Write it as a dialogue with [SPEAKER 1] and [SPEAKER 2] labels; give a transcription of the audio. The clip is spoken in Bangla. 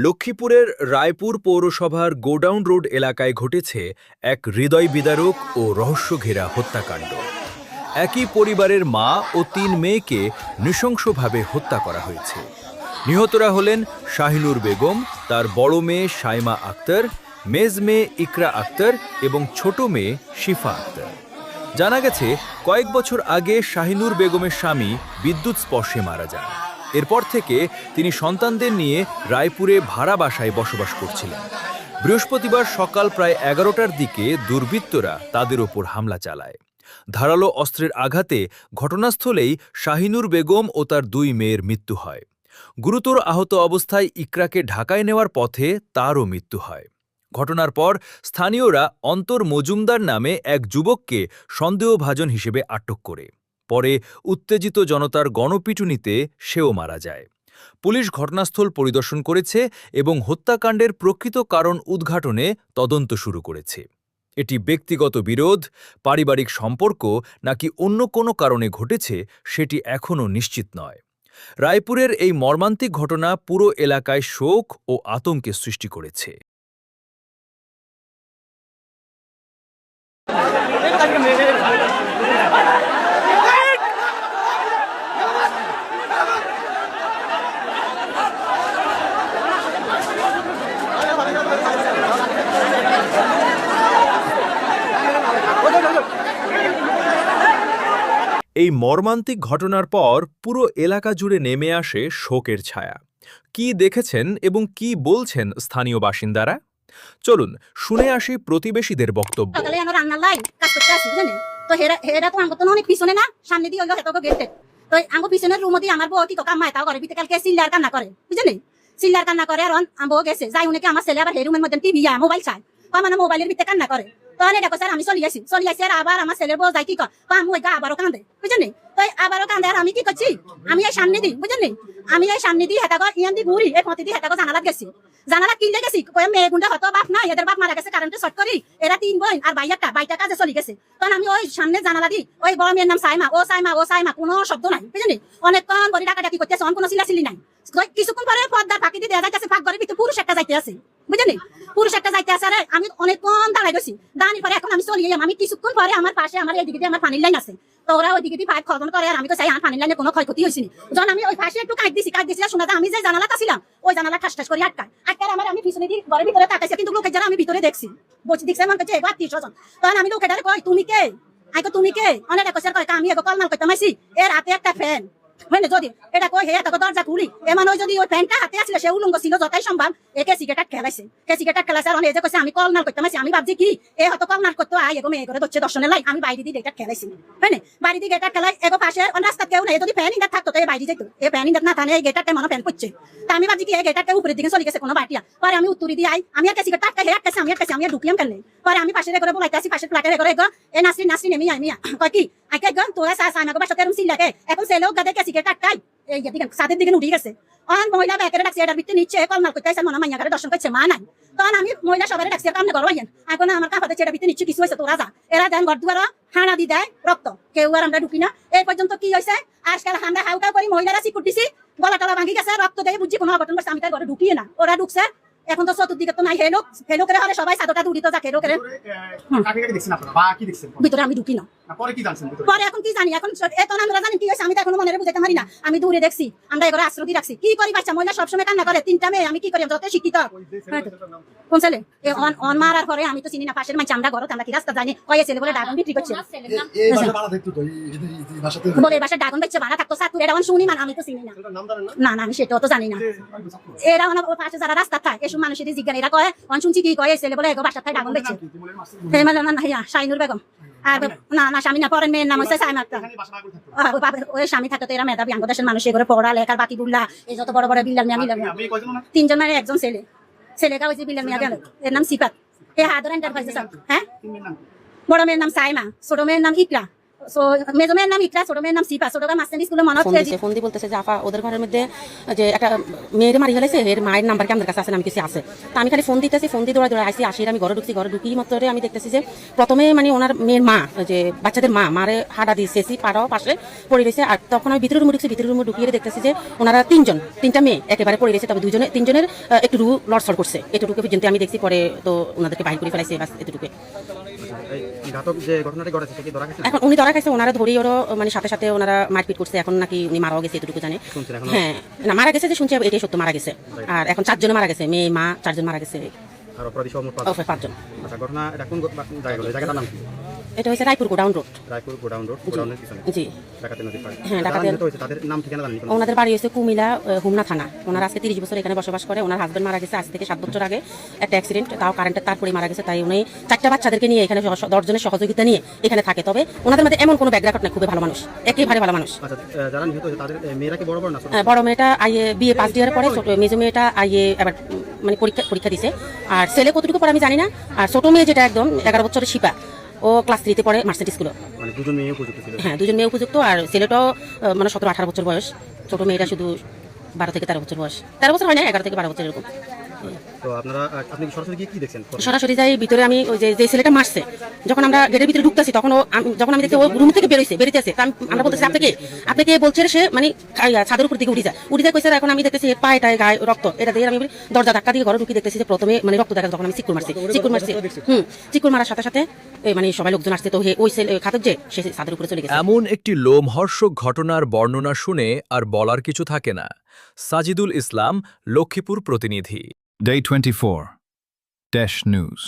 [SPEAKER 1] লক্ষ্মীপুরের রায়পুর পৌরসভার গোডাউন রোড এলাকায় ঘটেছে এক হৃদয় বিদারক ও রহস্যঘেরা হত্যাকাণ্ড। একই পরিবারের মা ও ৩ মেয়েকে নৃশংসভাবে হত্যা করা হয়েছে। নিহতরা হলেন শাহিনুর বেগম, তার বড় মেয়ে সাইমা আক্তার, মেজ মেয়ে ইকরা আক্তার এবং ছোট মেয়ে শিফা আক্তার। জানা গেছে, কয়েক বছর আগে শাহিনুর বেগমের স্বামী বিদ্যুৎ স্পর্শে মারা যান। এরপর থেকে তিনি সন্তানদের নিয়ে রায়পুরে ভাড়া বাসায় বসবাস করছিলেন। বৃহস্পতিবার সকাল প্রায় ১১টার দিকে দুর্বৃত্তরা তাদের ওপর হামলা চালায়। ধারালো অস্ত্রের আঘাতে ঘটনাস্থলেই শাহিনুর বেগম ও তার ২ মেয়ের মৃত্যু হয়। গুরুতর আহত অবস্থায় ইকরাকে ঢাকায় নেওয়ার পথে তারও মৃত্যু হয়। ঘটনার পর স্থানীয়রা অন্তর মজুমদার নামে এক যুবককে সন্দেহভাজন হিসেবে আটক করে। পরে উত্তেজিত জনতার গণপিটুনিতে সেও মারা যায়। পুলিশ ঘটনাস্থল পরিদর্শন করেছে এবং হত্যাকাণ্ডের প্রকৃত কারণ উদ্ঘাটনে তদন্ত শুরু করেছে। এটি ব্যক্তিগত বিরোধ, পারিবারিক সম্পর্ক নাকি অন্য কোনো কারণে ঘটেছে সেটি এখনও নিশ্চিত নয়। রায়পুরের এই মর্মান্তিক ঘটনা পুরো এলাকায় শোক ও আতঙ্কের সৃষ্টি করেছে। এই মর্মান্তিক ঘটনার পর পুরো এলাকা জুড়ে নেমে আসে শোকের ছায়া। কি দেখেছেন এবং কি বলছেন স্থানীয় বাসিন্দারা? চলুন শুনে আসি প্রতিবেশীদের বক্তব্য।
[SPEAKER 2] সকালে আমরা রান্নার লাই কাজ করতে আসি, বুঝলেন? তো হেরা তো আমাকে তো অনেক পিছনে না, সামনে দিয়ে হেতকে গেটে। তো আমার পিছনের রুম দিয়ে আমার বউ কি কামায় তাও করে, বিতে কালকে সিল্লার কান্না করে, বুঝলেন? সিল্লার কান্না করে আর আমার বউ গেছে যাই উনি আমার ছেলে আবার হে রুমের মধ্যে টিভি মোবাইল চায়, মানে মোবাইলের ভিতরে কান্না করে। তখন এটা স্যার আমি চলে আসি আর আবার আমার ছেলের বউ যাই কি কয় আমি ওই গা আবারও কান্দে, বুঝলেন? তো আবারও কান্দে আর আমি কি করছি, আমি এই সামনে দিই, বুঝলেন? আমি এই সামনে দিই হেতাগর ইয়ান দি ঘুরি এই পথে দিয়ে হেতাগর জানালাত গেছি, জানালা কিনলে গেছি মেয়ে গুন্ডা হতো বাপ না, এদের বাপ মারা গেছে কারেন্টে শর্ট করি, এরা ৩ বোন আর বাইটা কাজে চলে গেছে। তখন আমি ওই সামনে জানালা দিই, ওই বড় মেয়ের নাম সাইমা, ও সাইমা কোনো শব্দ নাই, বুঝলেন? অনেকক্ষণ বড়ি ডাকাডাকি করতেছে, কোনো চিল্লাচিল্লি নাই। কিছুক্ষণ পরে পর্দার ফাঁকি দিয়ে যাইতেছে, ফাঁক ঘরের ভিতরে পুরুষ একটা যাইতে আছে, বুঝলেন? পুরুষ একটা যাইতে আছে। আরে আমি অনেকক্ষণ দাঁড়াই গেছি, দাঁড়িয়ে পরে এখন আমি চলে যাই। আমি কিছুক্ষণ পরে আমার পাশে আমার এইদিকে দিয়ে আমার পানির লাইন আছে, তো ওরা ওইদিকে দিয়ে পাইপ খরদন করে আর আমি তো চাই আমার পানির লাইনে কোনো ক্ষয়ক্ষতি হয়েছে না। যখন আমি ওই পাশে একটু কাট দিছি শোনা যায় আমি যে জানালাটা ছিলাম ওই জানালা ঠাস করে আটকায় আমি পিছনে দিয়ে ঘরের ভিতরে তাকাইছি, কিন্তু লোকের যারা আমি ভিতরে দেখছি বসে দেখছি আমার কাছে এবার ৩০ জন। তখন আমি লোকেটারে কই তুমি কে, তুমি কে? অনেক কইছে কয় আমি এগো কলমাল করতে মাইছি, এর হাতে একটা ফ্যান, মানে যদি এটা কই হে এতকে দরজা খুলি এমন ওই যদি ওই ফ্যানটা হাতে আসলে সে উলঙ্গ ছিল যতই সম্ভব একে সিগারেট খেলাইছে আর অনেক যে কইছে আমি কলমাল করতে মাইছি। আমি ভাবছি কি এ হয়তো কলমাল করতে আই এগো মেয়ে করে দচ্ছে দর্শনের লাই আমি বাইরে দিয়ে এটা খেলাইছি, মানে বাইরে দিয়ে গেটার খেলাই এগো পাশে রাস্তা কেউ নাই, যদি ফ্যান ইন্দার থাকতো তো বাইরে যেত, এই ফ্যান ইন্দার না থানে এই গেটারটা মনে ফ্যান করছে। তা আমি ভাবছি কি এই গেটারটা উপরের দিকে চলে গেছে কোনো বাটিয়া, পরে আমি উত্তরি দিয়ে আই আমি আর সিগারেট টাটকা হে আটকাছি আমি আর ঢুকিয়াম কেন, পরে আমি পাশে করে বলাইতেছি পাশের ফ্ল্যাটের করে এ নাসরিন নেমি আই মিয়া কয় কি আইকে গন তোরা সাইমাকে বাসাতে এরকম সিল্লাকে এখন সেলেও গাদে সিগারেট টাটকাই এই দিকে সাদের দিকে উঠে গেছে। অন মহিলা ব্যাকের ডাকছে এটার ভিতরে নিচ্ছে কলমাল করতে আসে মনে মাইয়া করে দর্শন করছে মা নাই। তখন আমি মহিলা সবাই ডাকছে কামনে করো আইন এখন আমার কাপাতে এটার ভিতরে নিচ্ছে কিছু হয়েছে তোরা যা, এরা দেন ঘর দুয়ার হানা দি দেয় রক্ত, কেউ আর আমরা ঢুকি না। এই পর্যন্ত কি হয়েছে আজকাল আমরা হাউকা করি মহিলারা চিকুট দিছি, গলা টলা ভাঙি গেছে, রক্ত দিয়ে বুঝছি কোনো অঘটন করছে, আমি তার ঘরে ঢুকিয়ে না, ওরা ঢুকছে। এখন তো চতুর্দিকে তো নাই হেলো করে হলে সবাই সাদটা দূরিত যা হেলো করে ভিতরে আমি ঢুকি না। পরে এখন কি জানি, এখন এত আমরা জানি কি হয়েছে আমি তো এখনো মনে বুঝাতে পারি না। আমি দূরে দেখছি, আমরা এগুলো আশ্রয় দিয়ে রাখছি, কি করি বাচ্চা মহিলা সবসময় কান্না করে, ৩টা মেয়ে আমি কি করি যত শিক্ষিত কোন ছেলে অন মারার পরে আমি তো চিনি না, পাশের মাঝে আমরা ঘর আমরা কি রাস্তা জানি ওই ছেলে বলে ডাগন বিক্রি করছে বলে বাসায় ডাগন বেচছে ভাড়া থাকতো সাতুর এটা শুনি মানে আমি তো চিনি না আমি সেটাও তো জানি না। এরা পাশে যারা রাস্তা থাকে এসব মানুষের জিজ্ঞান এরা কয় অন শুনছি কি কয় ছেলে বলে এগো বাসার থেকে ডাগন বেচছে শাহিনুর বেগম আর না স্বামী না পরের মেয়ের নাম হচ্ছে সাইমা আক্তার। ওই স্বামী থাকতো এরা মেধাবী বাংলাদেশের মানুষ এগুলো পড়া লেখার বাকি বুল্লা এই যত বড় বড় বিল্লার মিয়া মিলার ৩ জন মানে একজন ছেলেটা হয়েছে বিল্লার মিয়া এর নাম সিফাত, এ হাদর এন্টারপ্রাইজেস। হ্যাঁ বড় মেয়ের নাম সাইমা, ছোট মেয়ের নাম ইকরা, সো মেজো মেয়ের নাম ইকরা, ছোট মেয়ের নাম সিফা। ছোট মেয়ে মাস্টার স্কুলে মনে হচ্ছে
[SPEAKER 3] ফোন দিয়ে বলতেছে যে আপা ওদের ঘরের মধ্যে যে একটা মেয়ের মারি ফেলেছে, এর মায়ের নাম্বার কি আমাদের কাছে আছে, আমি কিছু আছে। তো আমি খালি ফোন দিতেছি, ফোন দিয়ে দৌড়া আসি, আমি ঘরে ঢুকছি, ঘরে ঢুকি মাত্র আমি দেখতেছি যে প্রথমে মানে ওনার মেয়ের মা, যে বাচ্চাদের মারে হাডা দিয়ে শেষি পাড়াও পাশে পড়ে রয়েছে। আর তখন আমি ভিতরে রুমে ঢুকছি, ভিতরে রুমে ঢুকিয়ে দেখতেছি যে ওনারা তিনটা মেয়ে একেবারে পড়ে রয়েছে, তবে তিনজনের একটু রু লড়সড় করছে, এটুকু পর্যন্ত আমি দেখছি। পরে তো ওনাদেরকে বাইর করে ফেলাইছে, বাস এটুকু।
[SPEAKER 4] এই ঘাতক যে ঘটনাটি ঘটেছে সে কি ধরা গেছে?
[SPEAKER 3] এখন উনি ধরা খাইছে, ওনারা ধরি ওরও মানে সাথে সাথে ওনারা মারপিট করছে। এখন নাকি উনি মারাও গেছে, এটুকু জানে।
[SPEAKER 4] শুনছেন এখন?
[SPEAKER 3] হ্যাঁ, না মারা গেছে যে শুনছি, এটাই সত্য, মারা গেছে। আর এখন 4 জন মারা গেছে, মেয়ে মা 4 জন মারা গেছে।
[SPEAKER 4] আর অপরাধী সহ মোট
[SPEAKER 3] 5 জন।
[SPEAKER 4] আচ্ছা, ঘটনা এটা কোন জায়গা হলো? জায়গাটার নাম কি?
[SPEAKER 3] এটা হয়েছে Raipur godown road.
[SPEAKER 4] Raipur godown road, গোডাউনের পিছনে
[SPEAKER 3] জি,
[SPEAKER 4] ডাকাতি নদীর পাড়ে।
[SPEAKER 3] হ্যাঁ,
[SPEAKER 4] যারা
[SPEAKER 3] ডাকাতের-
[SPEAKER 4] নিহত হয়েছে তাদের নাম ঠিকানা জানেন?
[SPEAKER 3] ওনাদের বাড়ি হয়েছে কুমিল্লা হুমনা থানা। ওনারা আজকে 30 বছর এখানে বসবাস করে। ওনার হাজবেন্ড মারা গেছে আজ থেকে 7 বছর আগে একটা অ্যাক্সিডেন্ট, তাও কারেন্টের তারপরে মারা গেছে। তাই উনি 4টা বাচ্চাদেরকে নিয়ে এখানে 10 জনের সহযোগিতা নিয়ে এখানে থাকে। তবে ওনাদের মধ্যে এমন কোনো ব্যাকগ্রাউন্ড নেই, খুবই ভালো মানুষ, একেবারে ভালো মানুষ।
[SPEAKER 4] আচ্ছা, যারা নিহত হয়েছে তাদের মেয়েরা কি বড় বড় না ছোট?
[SPEAKER 3] বড় মেয়েটা আইএ বিএ ফার্স্ট ইয়ার পরে, ছোট মেজো মেয়েটা আইএ এবার মানে পরীক্ষা দিছে। আর ছেলে কতটুকু পরে আমি জানি না। আর ছোট মেয়ে যেটা একদম 11 বছরের শিপা, ও ক্লাস 3-তে পড়ে মার্সেন্ট স্কুলে।
[SPEAKER 4] মানে দুজন মেয়ে উপযুক্ত ছিল।
[SPEAKER 3] হ্যাঁ, 2 জন মেয়ে উপযুক্ত। আর ছেলেটাও মানে 17-18 বছর বয়স। ছোট মেয়েটা শুধু 12 থেকে 13 বছর বয়স। 13 বছর হয় না, 11 থেকে 12 বছর এরকম।
[SPEAKER 4] তো আপনি কি সরাসরি গিয়ে কি দেখছেন?
[SPEAKER 3] সরাসরি যাই ভিতরে, আমি ওই যে ছেলেটা মারছে, যখন আমরা গেটের ভিতরে ঢুকতেছি তখন যখন আমি দেখি ও রুম থেকে বেরিয়েছে, আমরা বলতেছি আপনি কে বলছে সে মানে ছাদের উপর দিকে উঠে যায় কইছে। এখন আমি দেখতেছি পায়েটায় গায়ে রক্ত, এটা দিয়ে আমি দরজা ধাক্কা দিয়ে ঘরে ঢুকি, দেখতেছি যে প্রথমে মানে রক্ত দেখা, তখন আমি চিকুর মারছি। চিকুর মারার সাথে সাথে মানে সবাই লোকজন আসছে। তো ওই খাতক যে সে ছাদের উপরে চলে গেছে।
[SPEAKER 1] এমন একটি লোমহর্ষক ঘটনার বর্ণনা শুনে আর বলার কিছু থাকে না। সাজিদুল ইসলাম, লক্ষ্মীপুর প্রতিনিধি।
[SPEAKER 5] Day 24. Dash News.